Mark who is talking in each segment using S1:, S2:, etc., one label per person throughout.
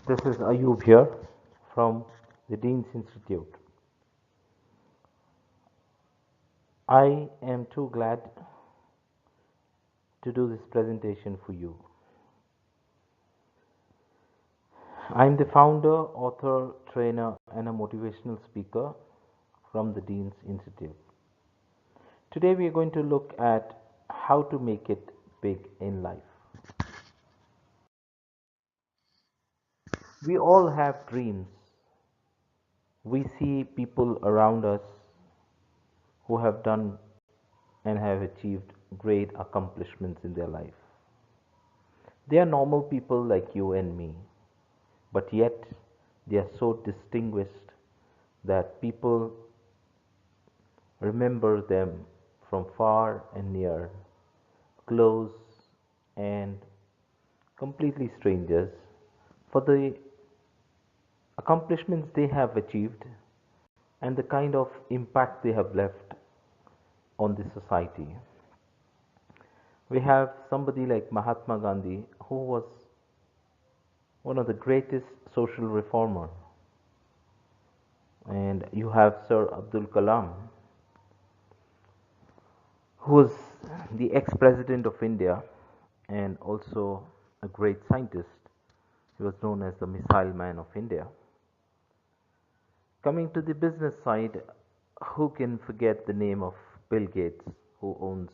S1: This is Ayub here from the Dean's Institute. I am too glad to do this presentation for you. I'm the founder, author, trainer, and a motivational speaker from the Dean's Institute. Today we are going to look at how to make it big in life. We all have dreams. We see people around us who have done and have achieved great accomplishments in their life. They are normal people like you and me, but yet they are so distinguished that people remember them from far and near, close and completely strangers for the accomplishments they have achieved and the kind of impact they have left on the society. We have somebody like Mahatma Gandhi, who was one of the greatest social reformer, and you have Sir Abdul Kalam, who was the ex-president of India and also a great scientist. He was known as the Missile Man of India. Coming to the business side, who can forget the name of Bill Gates, who owns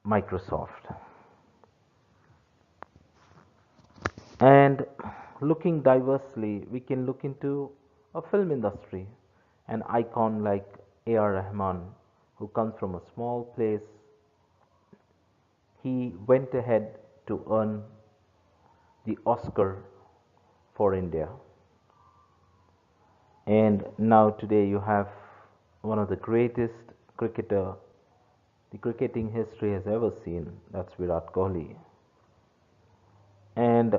S1: Microsoft? And looking diversely, we can look into a film industry, an icon like A.R. Rahman, who comes from a small place. He went ahead to earn the Oscar for India. And now today you have one of the greatest cricketer the cricketing history has ever seen. That's Virat Kohli. And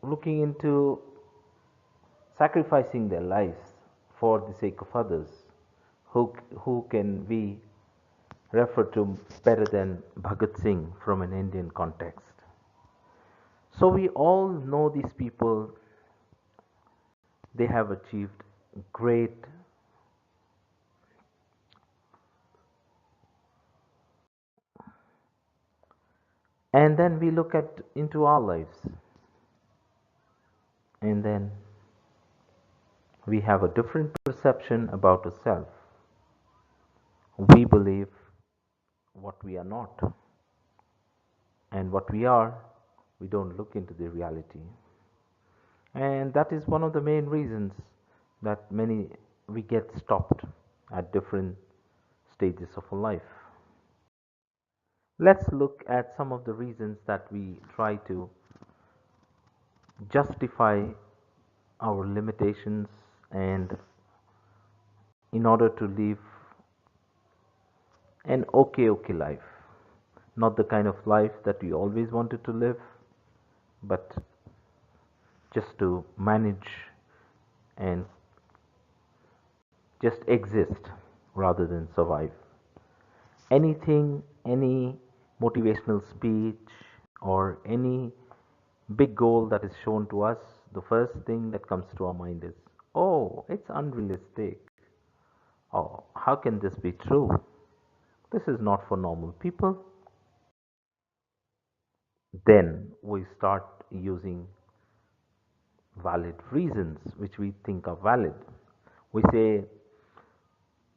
S1: looking into sacrificing their lives for the sake of others, who can we refer to better than Bhagat Singh from an Indian context? So we all know these people. They have achieved great and then we look at into our lives, and then we have a different perception about ourselves. We believe what we are not, and what we are, we don't look into the reality. And that is one of the main reasons that many we get stopped at different stages of our life. Let's look at some of the reasons that we try to justify our limitations and in order to live an okay life. Not the kind of life that we always wanted to live, but just to manage and just exist rather than survive. Anything, any motivational speech or any big goal that is shown to us, the first thing that comes to our mind is, oh, it's unrealistic. Oh, how can this be true? This is not for normal people. Then we start using valid reasons which we think are valid. We say,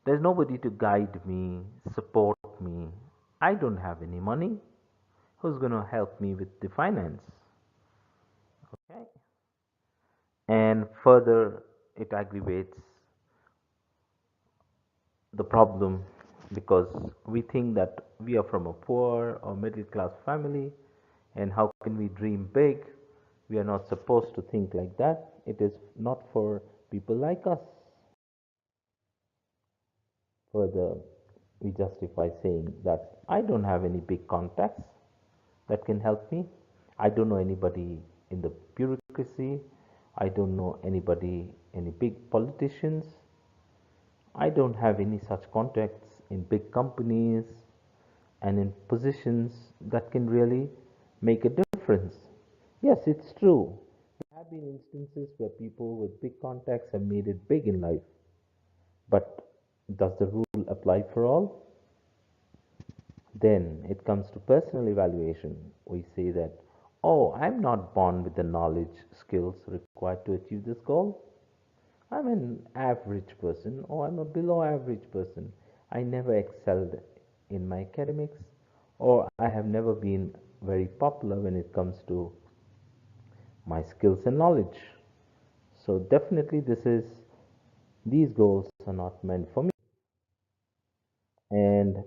S1: there's nobody to guide me, support me. I don't have any money. Who's going to help me with the finance? Okay. And further, it aggravates the problem because we think that we are from a poor or middle class family, and how can we dream big? We are not supposed to think like that. It is not for people like us. Further, we justify saying that I don't have any big contacts that can help me. I don't know anybody in the bureaucracy. I don't know anybody, any big politicians. I don't have any such contacts in big companies and in positions that can really make a difference. Yes, it's true. have been instances where people with big contacts have made it big in life, but does the rule apply for all? Then it comes to personal evaluation. We say that, oh, I'm not born with the knowledge, skills required to achieve this goal. I'm an average person, or I'm a below average person. I never excelled in my academics, or I have never been very popular when it comes to my skills and knowledge. So definitely these goals are not meant for me. And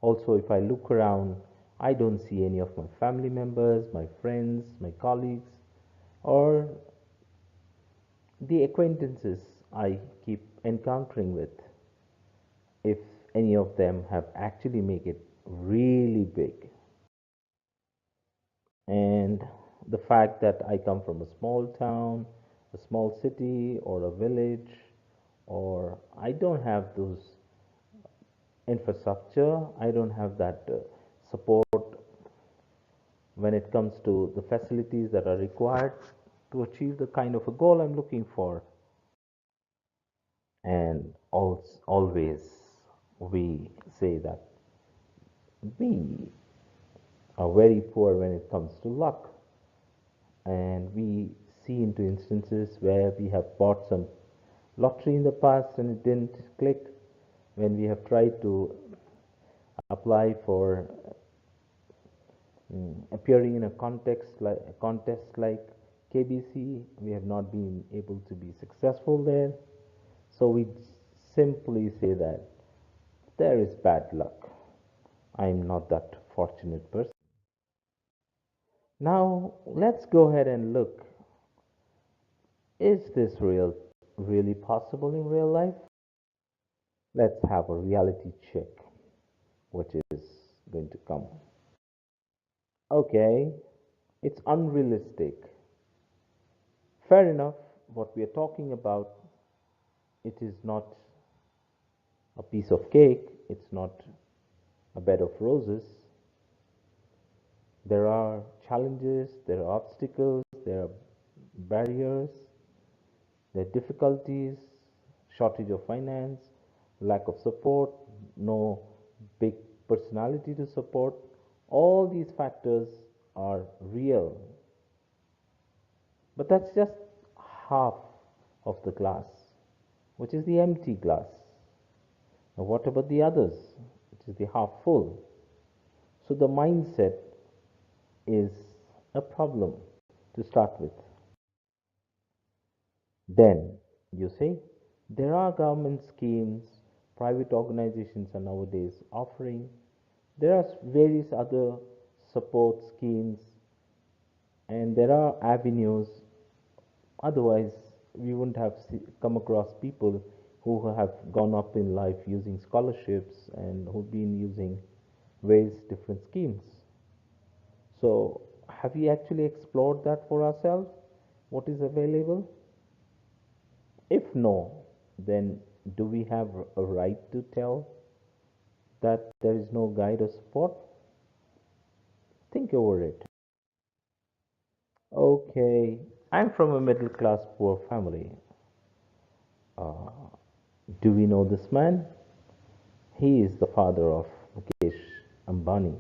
S1: also if I look around, I don't see any of my family members, my friends, my colleagues, or the acquaintances I keep encountering with, if any of them have actually make it really big. And the fact that I come from a small town, a small city, or a village, or I don't have those infrastructure, I don't have that support when it comes to the facilities that are required to achieve the kind of a goal I'm looking for. And always we say that we are very poor when it comes to luck. And we see into instances where we have bought some lottery in the past and it didn't click. When we have tried to apply for appearing in a contest like KBC, we have not been able to be successful there. So we simply say that there is bad luck. I'm not that fortunate person. Now let's go ahead and look, is this really possible in real life? Let's have a reality check, which is going to come. Okay, it's unrealistic. Fair enough, what we are talking about, it is not a piece of cake, it's not a bed of roses. There are challenges, there are obstacles, there are barriers, there are difficulties, shortage of finance, lack of support, no big personality to support. All these factors are real. But that's just half of the glass, which is the empty glass. Now, what about the others, which is the half full? So, the mindset is a problem to start with. Then, you say, there are government schemes, private organizations are nowadays offering, there are various other support schemes, and there are avenues. Otherwise, we wouldn't have come across people who have gone up in life using scholarships and who've been using various different schemes. So, have we actually explored that for ourselves? What is available? If no, then do we have a right to tell that there is no guide or support? Think over it. Okay, I'm from a middle class poor family. Uh, do we know this man? He is the father of Mukesh Ambani,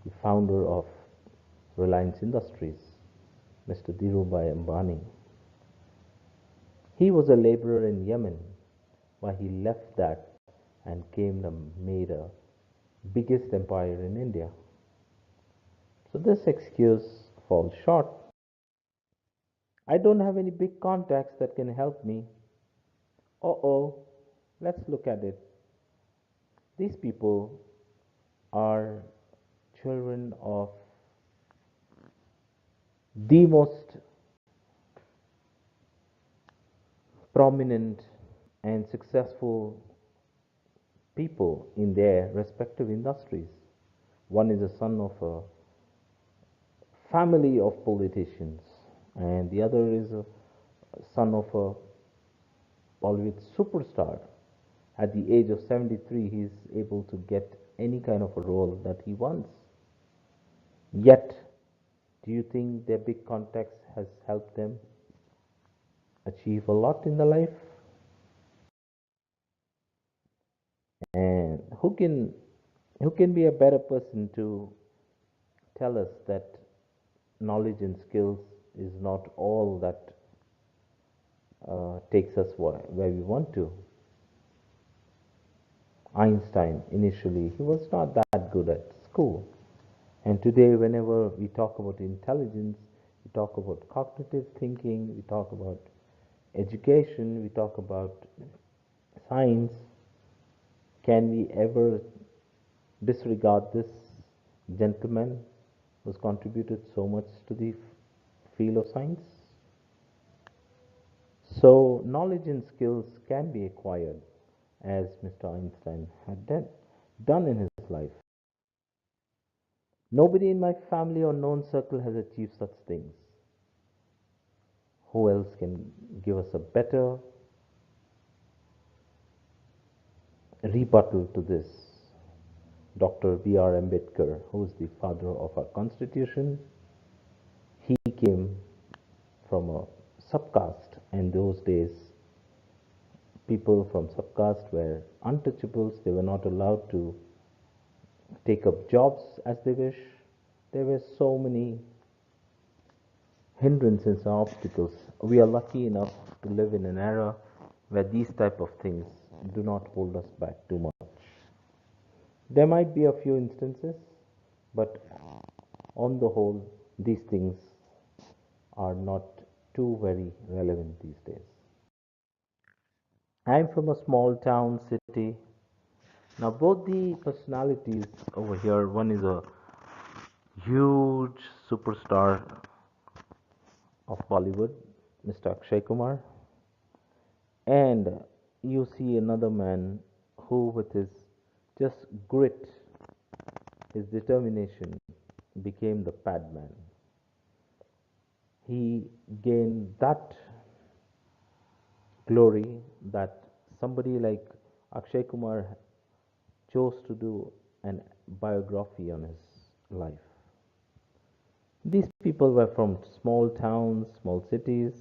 S1: the founder of Reliance Industries, Mr. Dhirubhai Ambani. He was a laborer in Yemen, but he left that and came and made a biggest empire in India. So this excuse falls short. I don't have any big contacts that can help me. Oh, let's look at it. These people are children of the most prominent and successful people in their respective industries. One is a son of a family of politicians, and the other is a son of a Bollywood superstar. At the age of 73, he is able to get any kind of a role that he wants. Yet, do you think their big contacts has helped them? achieve a lot in the life, and who can be a better person to tell us that knowledge and skills is not all that takes us where we want to. Einstein, initially, he was not that good at school. And today, whenever we talk about intelligence, we talk about cognitive thinking, we talk about education, we talk about science, can we ever disregard this gentleman who's contributed so much to the field of science? So, knowledge and skills can be acquired, as Mr. Einstein had done in his life. Nobody in my family or known circle has achieved such things. Who else can give us a better rebuttal to this? Dr. B.R. Ambedkar, who is the father of our constitution, he came from a subcaste, and those days people from subcaste were untouchables. They were not allowed to take up jobs as they wish. There were so many hindrances and obstacles. We are lucky enough to live in an era where these type of things do not hold us back too much. There might be a few instances, but on the whole, these things are not too very relevant these days. I'm from a small town city. Now, both the personalities over here, one is a huge superstar of Bollywood, Mr. Akshay Kumar, and you see another man who, with his just grit, his determination, became the Padman. He gained that glory that somebody like Akshay Kumar chose to do an biography on his life. These people were from small towns, small cities,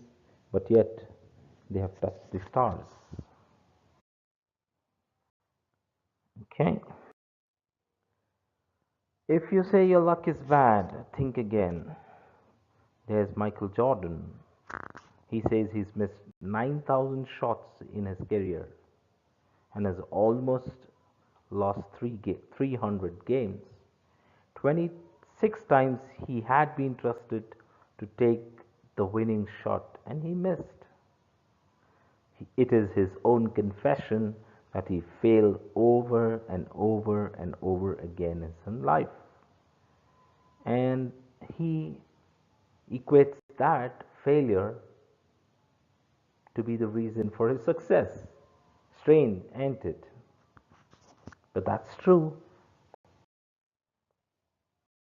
S1: but yet they have touched the stars. Okay? If you say your luck is bad, think again. There's Michael Jordan. He says he's missed 9,000 shots in his career and has almost lost 300 games. 26 times he had been trusted to take the winning shot and he missed. It is his own confession that he failed over and over and over again in his life. And he equates that failure to be the reason for his success. Strange, ain't it? But that's true.